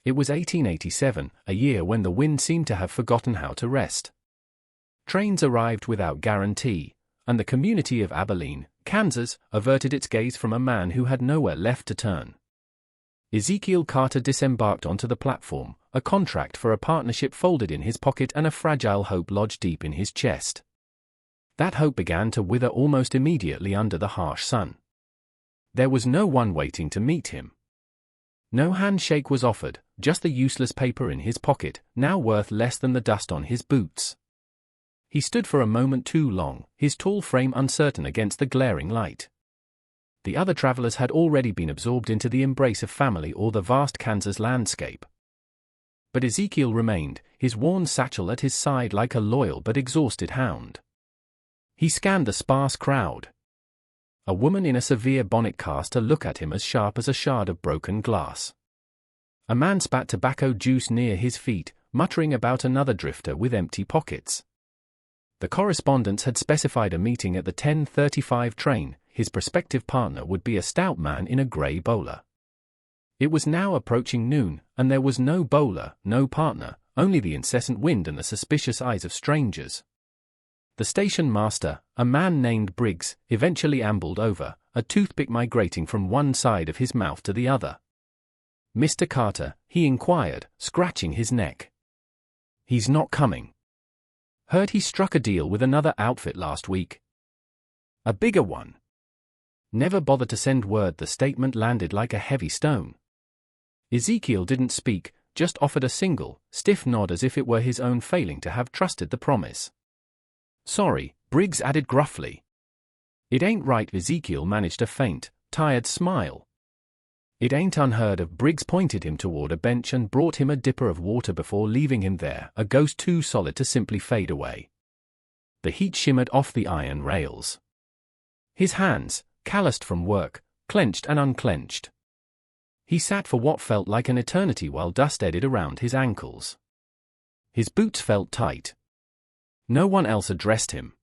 It was 1887, a year when the wind seemed to have forgotten how to rest. Trains arrived without guarantee, and the community of Abilene, Kansas, averted its gaze from a man who had nowhere left to turn. Ezekiel Carter disembarked onto the platform, a contract for a partnership folded in his pocket and a fragile hope lodged deep in his chest. That hope began to wither almost immediately under the harsh sun. There was no one waiting to meet him. No handshake was offered, just the useless paper in his pocket, now worth less than the dust on his boots. He stood for a moment too long, his tall frame uncertain against the glaring light. The other travelers had already been absorbed into the embrace of family or the vast Kansas landscape. But Ezekiel remained, his worn satchel at his side like a loyal but exhausted hound. He scanned the sparse crowd. A woman in a severe bonnet cast a look at him as sharp as a shard of broken glass. A man spat tobacco juice near his feet, muttering about another drifter with empty pockets. The correspondents had specified a meeting at the 10:35 train. His prospective partner would be a stout man in a grey bowler. It was now approaching noon, and there was no bowler, no partner, only the incessant wind and the suspicious eyes of strangers. The station master, a man named Briggs, eventually ambled over, a toothpick migrating from one side of his mouth to the other. "Mr. Carter," he inquired, scratching his neck. "He's not coming. Heard he struck a deal with another outfit last week. A bigger one. Never bothered to send word." The statement landed like a heavy stone. Ezekiel didn't speak, just offered a single, stiff nod as if it were his own failing to have trusted the promise. "Sorry," Briggs added gruffly. "It ain't right." Ezekiel managed a faint, tired smile. "It ain't unheard of." Briggs pointed him toward a bench and brought him a dipper of water before leaving him there, a ghost too solid to simply fade away. The heat shimmered off the iron rails. His hands, calloused from work, clenched and unclenched. He sat for what felt like an eternity while dust eddied around his ankles. His boots felt tight. No one else addressed him.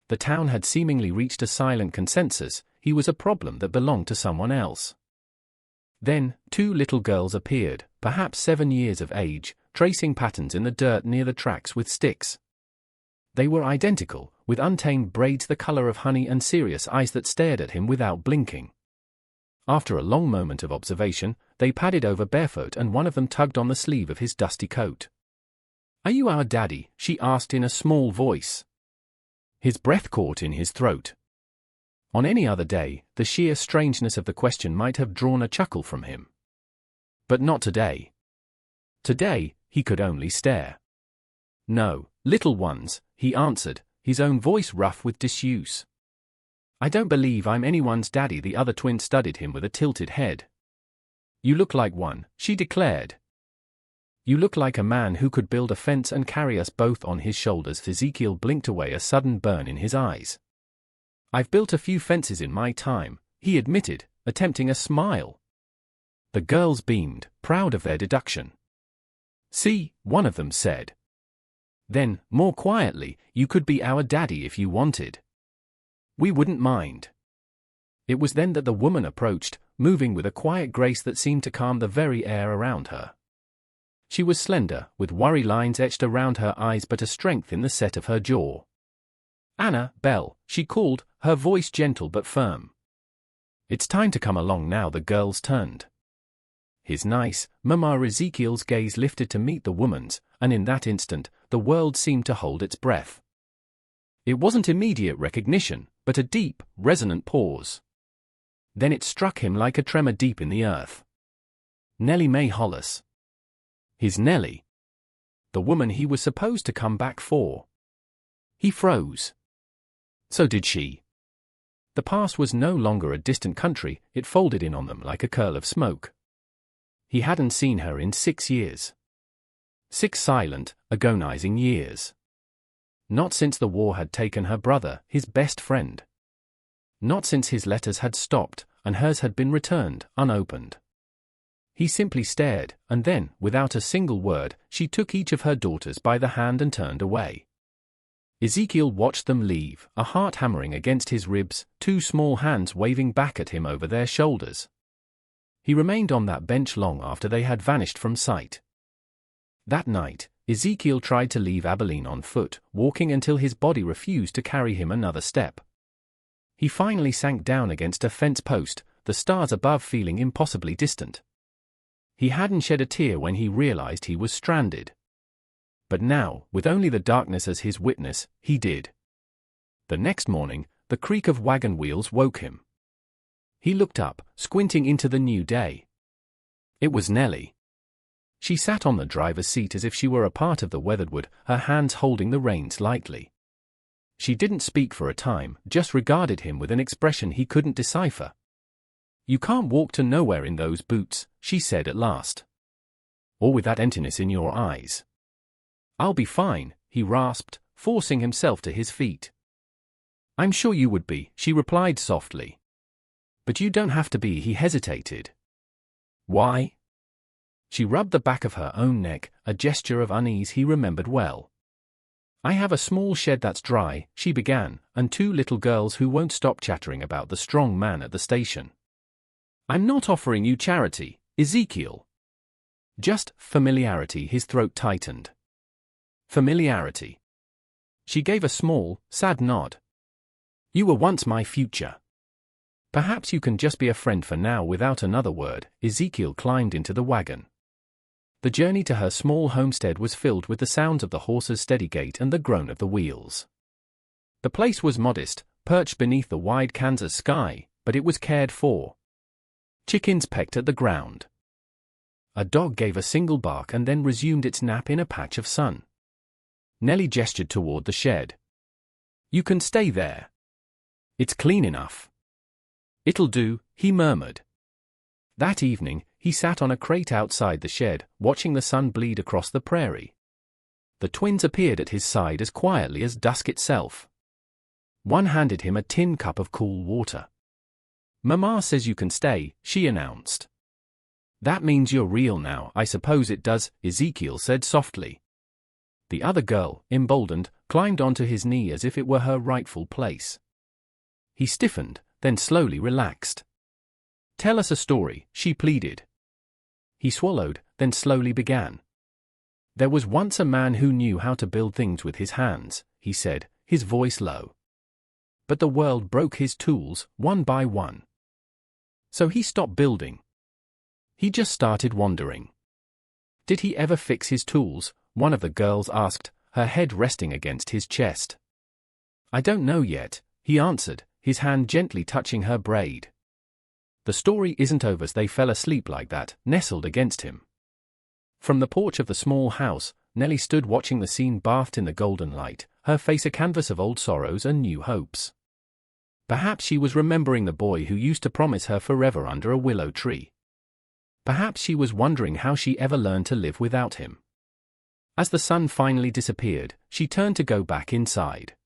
The town had seemingly reached a silent consensus. He was a problem that belonged to someone else. Then, two little girls appeared, perhaps 7 years of age, tracing patterns in the dirt near the tracks with sticks. They were identical, with untamed braids the color of honey and serious eyes that stared at him without blinking. After a long moment of observation, they padded over barefoot and one of them tugged on the sleeve of his dusty coat. "Are you our daddy?" she asked in a small voice. His breath caught in his throat. On any other day, the sheer strangeness of the question might have drawn a chuckle from him. But not today. Today, he could only stare. "No, little ones," he answered, his own voice rough with disuse. "I don't believe I'm anyone's daddy." The other twin studied him with a tilted head. "You look like one," she declared. "You look like a man who could build a fence and carry us both on his shoulders." Ezekiel blinked away, a sudden burn in his eyes. "I've built a few fences in my time," he admitted, attempting a smile. The girls beamed, proud of their deduction. "See," one of them said. Then, more quietly, "You could be our daddy if you wanted. We wouldn't mind." It was then that the woman approached, moving with a quiet grace that seemed to calm the very air around her. She was slender, with worry lines etched around her eyes but a strength in the set of her jaw. "Anna, Belle," she called, her voice gentle but firm. "It's time to come along now." The girls turned. "His nice, Mama." Ezekiel's gaze lifted to meet the woman's, and in that instant, the world seemed to hold its breath. It wasn't immediate recognition, but a deep, resonant pause. Then it struck him like a tremor deep in the earth. Nellie Mae Hollis. His Nellie. The woman he was supposed to come back for. He froze. So did she. The past was no longer a distant country, it folded in on them like a curl of smoke. He hadn't seen her in 6 years. 6 silent, agonizing years. Not since the war had taken her brother, his best friend. Not since his letters had stopped, and hers had been returned, unopened. He simply stared, and then, without a single word, she took each of her daughters by the hand and turned away. Ezekiel watched them leave, a heart hammering against his ribs, 2 small hands waving back at him over their shoulders. He remained on that bench long after they had vanished from sight. That night, Ezekiel tried to leave Abilene on foot, walking until his body refused to carry him another step. He finally sank down against a fence post, the stars above feeling impossibly distant. He hadn't shed a tear when he realized he was stranded. But now, with only the darkness as his witness, he did. The next morning, the creak of wagon wheels woke him. He looked up, squinting into the new day. It was Nellie. She sat on the driver's seat as if she were a part of the weatherwood, her hands holding the reins lightly. She didn't speak for a time, just regarded him with an expression he couldn't decipher. "You can't walk to nowhere in those boots," she said at last. "Or with that emptiness in your eyes." "I'll be fine," he rasped, forcing himself to his feet. "I'm sure you would be," she replied softly. "But you don't have to be," he hesitated. "Why?" She rubbed the back of her own neck, a gesture of unease he remembered well. "I have a small shed that's dry," she began, "and 2 little girls who won't stop chattering about the strong man at the station. I'm not offering you charity, Ezekiel. Just familiarity." His throat tightened. "Familiarity." She gave a small, sad nod. "You were once my future. Perhaps you can just be a friend for now." Without another word, Ezekiel climbed into the wagon. The journey to her small homestead was filled with the sounds of the horse's steady gait and the groan of the wheels. The place was modest, perched beneath the wide Kansas sky, but it was cared for. Chickens pecked at the ground. A dog gave a single bark and then resumed its nap in a patch of sun. Nellie gestured toward the shed. "You can stay there. It's clean enough." "It'll do," he murmured. That evening, he sat on a crate outside the shed, watching the sun bleed across the prairie. The twins appeared at his side as quietly as dusk itself. One handed him a tin cup of cool water. "Mama says you can stay," she announced. "That means you're real now." "I suppose it does," Ezekiel said softly. The other girl, emboldened, climbed onto his knee as if it were her rightful place. He stiffened, then slowly relaxed. "Tell us a story," she pleaded. He swallowed, then slowly began. "There was once a man who knew how to build things with his hands," he said, his voice low. "But the world broke his tools, one by one. So he stopped building. He just started wandering." "Did he ever fix his tools?" one of the girls asked, her head resting against his chest. "I don't know yet," he answered, his hand gently touching her braid. "The story isn't over." They fell asleep like that, nestled against him. From the porch of the small house, Nellie stood watching the scene bathed in the golden light, her face a canvas of old sorrows and new hopes. Perhaps she was remembering the boy who used to promise her forever under a willow tree. Perhaps she was wondering how she ever learned to live without him. As the sun finally disappeared, she turned to go back inside.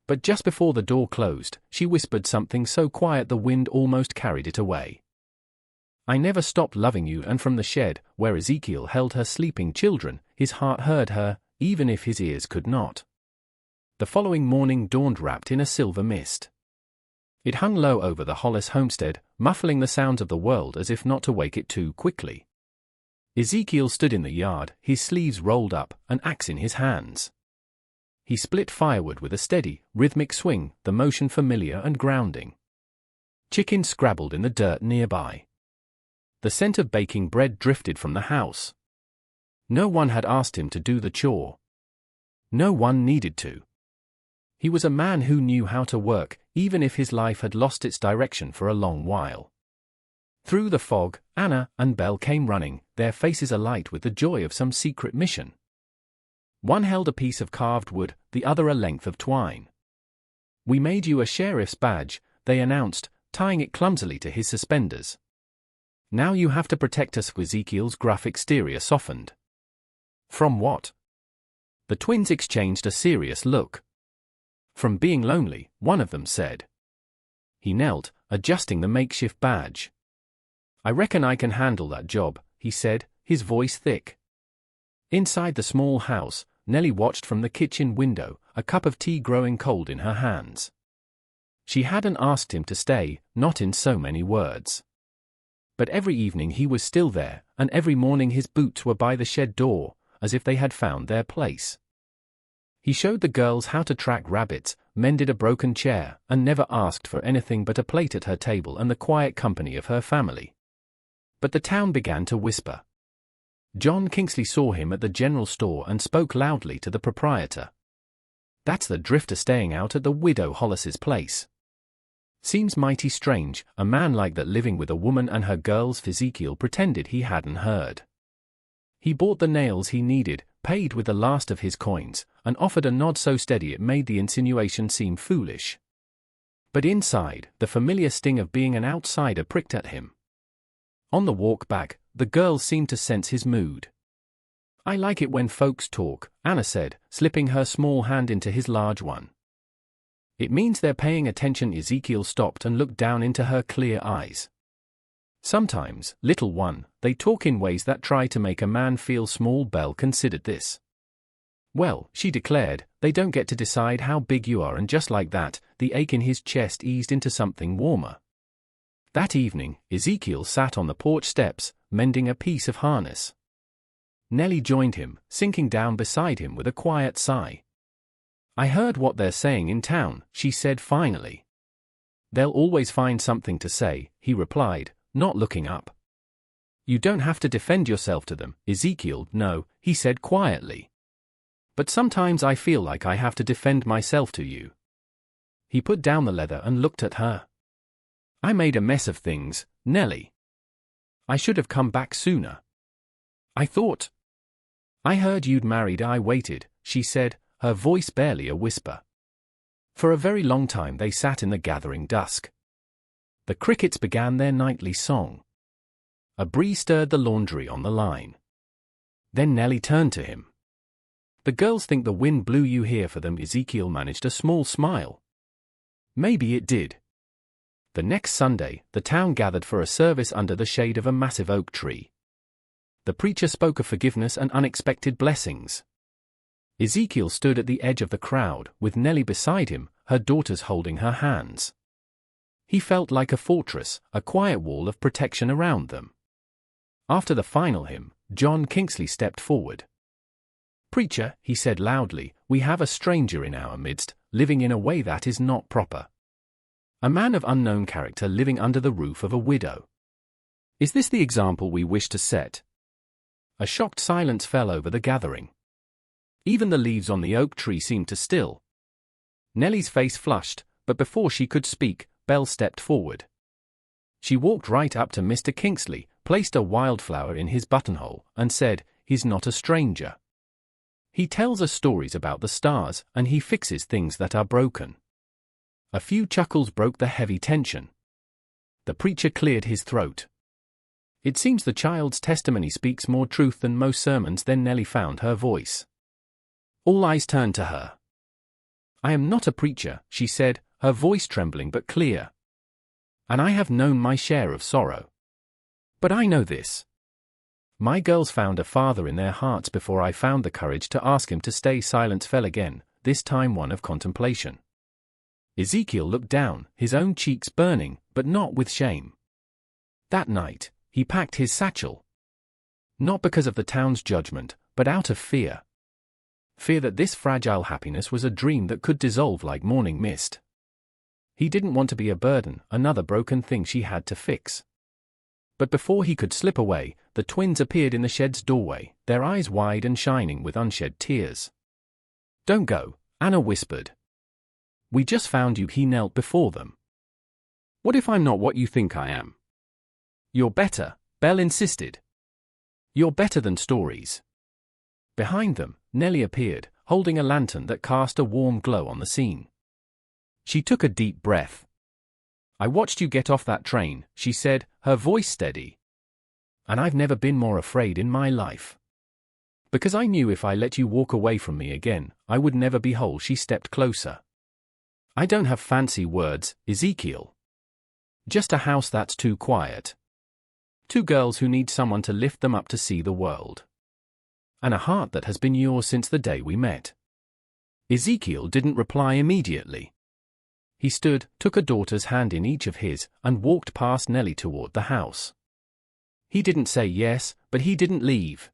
But just before the door closed, she whispered something so quiet the wind almost carried it away. "I never stopped loving you." And from the shed, where Ezekiel held her sleeping children, his heart heard her, even if his ears could not. The following morning dawned wrapped in a silver mist. It hung low over the Hollis homestead, muffling the sounds of the world as if not to wake it too quickly. Ezekiel stood in the yard, his sleeves rolled up, an axe in his hands. He split firewood with a steady, rhythmic swing, the motion familiar and grounding. Chickens scrabbled in the dirt nearby. The scent of baking bread drifted from the house. No one had asked him to do the chore. No one needed to. He was a man who knew how to work, even if his life had lost its direction for a long while. Through the fog, Anna and Belle came running, their faces alight with the joy of some secret mission. One held a piece of carved wood, the other a length of twine. "We made you a sheriff's badge," they announced, tying it clumsily to his suspenders. "Now you have to protect us." Ezekiel's gruff exterior softened. "From what?" The twins exchanged a serious look. "From being lonely," one of them said. He knelt, adjusting the makeshift badge. "I reckon I can handle that job," he said, his voice thick. Inside the small house, Nellie watched from the kitchen window, a cup of tea growing cold in her hands. She hadn't asked him to stay, not in so many words. But every evening he was still there, and every morning his boots were by the shed door, as if they had found their place. He showed the girls how to track rabbits, mended a broken chair, and never asked for anything but a plate at her table and the quiet company of her family. But the town began to whisper. John Kingsley saw him at the general store and spoke loudly to the proprietor. "That's the drifter staying out at the widow Hollis's place. Seems mighty strange, a man like that living with a woman and her girls." Ezekiel pretended he hadn't heard. He bought the nails he needed, paid with the last of his coins, and offered a nod so steady it made the insinuation seem foolish. But inside, the familiar sting of being an outsider pricked at him. On the walk back, the girls seemed to sense his mood. "I like it when folks talk," Anna said, slipping her small hand into his large one. "It means they're paying attention." Ezekiel stopped and looked down into her clear eyes. "Sometimes, little one, they talk in ways that try to make a man feel small." Belle considered this. "Well," she declared, "they don't get to decide how big you are." And just like that, the ache in his chest eased into something warmer. That evening, Ezekiel sat on the porch steps, mending a piece of harness. Nellie joined him, sinking down beside him with a quiet sigh. "I heard what they're saying in town," she said finally. "They'll always find something to say," he replied, not looking up. "You don't have to defend yourself to them, Ezekiel." "No," he said quietly. "But sometimes I feel like I have to defend myself to you." He put down the leather and looked at her. "I made a mess of things, Nellie. I should have come back sooner. I thought. I heard you'd married." "I waited," she said, her voice barely a whisper. For a very long time they sat in the gathering dusk. The crickets began their nightly song. A breeze stirred the laundry on the line. Then Nellie turned to him. "The girls think the wind blew you here for them." Ezekiel managed a small smile. "Maybe it did." The next Sunday, the town gathered for a service under the shade of a massive oak tree. The preacher spoke of forgiveness and unexpected blessings. Ezekiel stood at the edge of the crowd, with Nellie beside him, her daughters holding her hands. He felt like a fortress, a quiet wall of protection around them. After the final hymn, John Kingsley stepped forward. "Preacher," he said loudly, "we have a stranger in our midst, living in a way that is not proper. A man of unknown character living under the roof of a widow. Is this the example we wish to set?" A shocked silence fell over the gathering. Even the leaves on the oak tree seemed to still. Nellie's face flushed, but before she could speak, Belle stepped forward. She walked right up to Mr. Kingsley, placed a wildflower in his buttonhole, and said, "He's not a stranger. He tells us stories about the stars, and he fixes things that are broken." A few chuckles broke the heavy tension. The preacher cleared his throat. "It seems the child's testimony speaks more truth than most sermons." Then Nellie found her voice. All eyes turned to her. "I am not a preacher," she said, her voice trembling but clear. "And I have known my share of sorrow. But I know this. My girls found a father in their hearts before I found the courage to ask him to stay." Silence fell again, this time one of contemplation. Ezekiel looked down, his own cheeks burning, but not with shame. That night, he packed his satchel. Not because of the town's judgment, but out of fear. Fear that this fragile happiness was a dream that could dissolve like morning mist. He didn't want to be a burden, another broken thing she had to fix. But before he could slip away, the twins appeared in the shed's doorway, their eyes wide and shining with unshed tears. "Don't go," Anna whispered. "We just found you." He knelt before them. "What if I'm not what you think I am?" "You're better," Belle insisted. "You're better than stories." Behind them, Nellie appeared, holding a lantern that cast a warm glow on the scene. She took a deep breath. "I watched you get off that train," she said, her voice steady. "And I've never been more afraid in my life. Because I knew if I let you walk away from me again, I would never be whole." She stepped closer. "I don't have fancy words, Ezekiel. Just a house that's too quiet. Two girls who need someone to lift them up to see the world. And a heart that has been yours since the day we met." Ezekiel didn't reply immediately. He stood, took a daughter's hand in each of his, and walked past Nellie toward the house. He didn't say yes, but he didn't leave.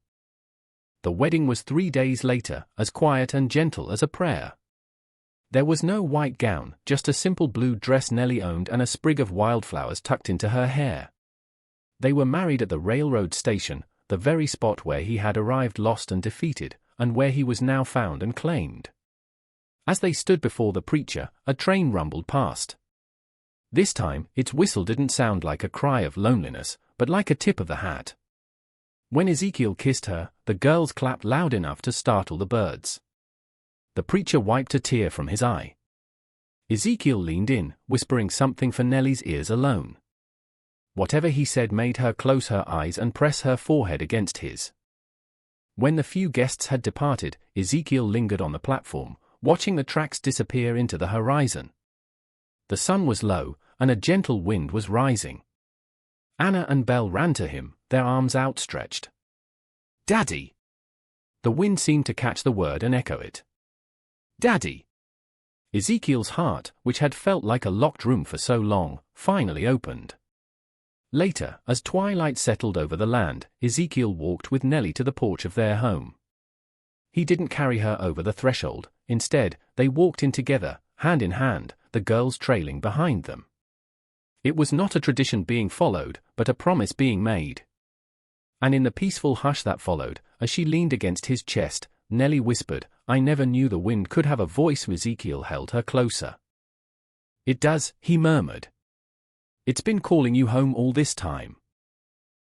The wedding was 3 days later, as quiet and gentle as a prayer. There was no white gown, just a simple blue dress Nellie owned and a sprig of wildflowers tucked into her hair. They were married at the railroad station, the very spot where he had arrived lost and defeated, and where he was now found and claimed. As they stood before the preacher, a train rumbled past. This time, its whistle didn't sound like a cry of loneliness, but like a tip of the hat. When Ezekiel kissed her, the girls clapped loud enough to startle the birds. The preacher wiped a tear from his eye. Ezekiel leaned in, whispering something for Nellie's ears alone. Whatever he said made her close her eyes and press her forehead against his. When the few guests had departed, Ezekiel lingered on the platform, watching the tracks disappear into the horizon. The sun was low, and a gentle wind was rising. Anna and Belle ran to him, their arms outstretched. "Daddy!" The wind seemed to catch the word and echo it. "Daddy!" Ezekiel's heart, which had felt like a locked room for so long, finally opened. Later, as twilight settled over the land, Ezekiel walked with Nellie to the porch of their home. He didn't carry her over the threshold. Instead, they walked in together, hand in hand, the girls trailing behind them. It was not a tradition being followed, but a promise being made. And in the peaceful hush that followed, as she leaned against his chest, Nellie whispered, "I never knew the wind could have a voice." Ezekiel held her closer. "It does," he murmured. "It's been calling you home all this time."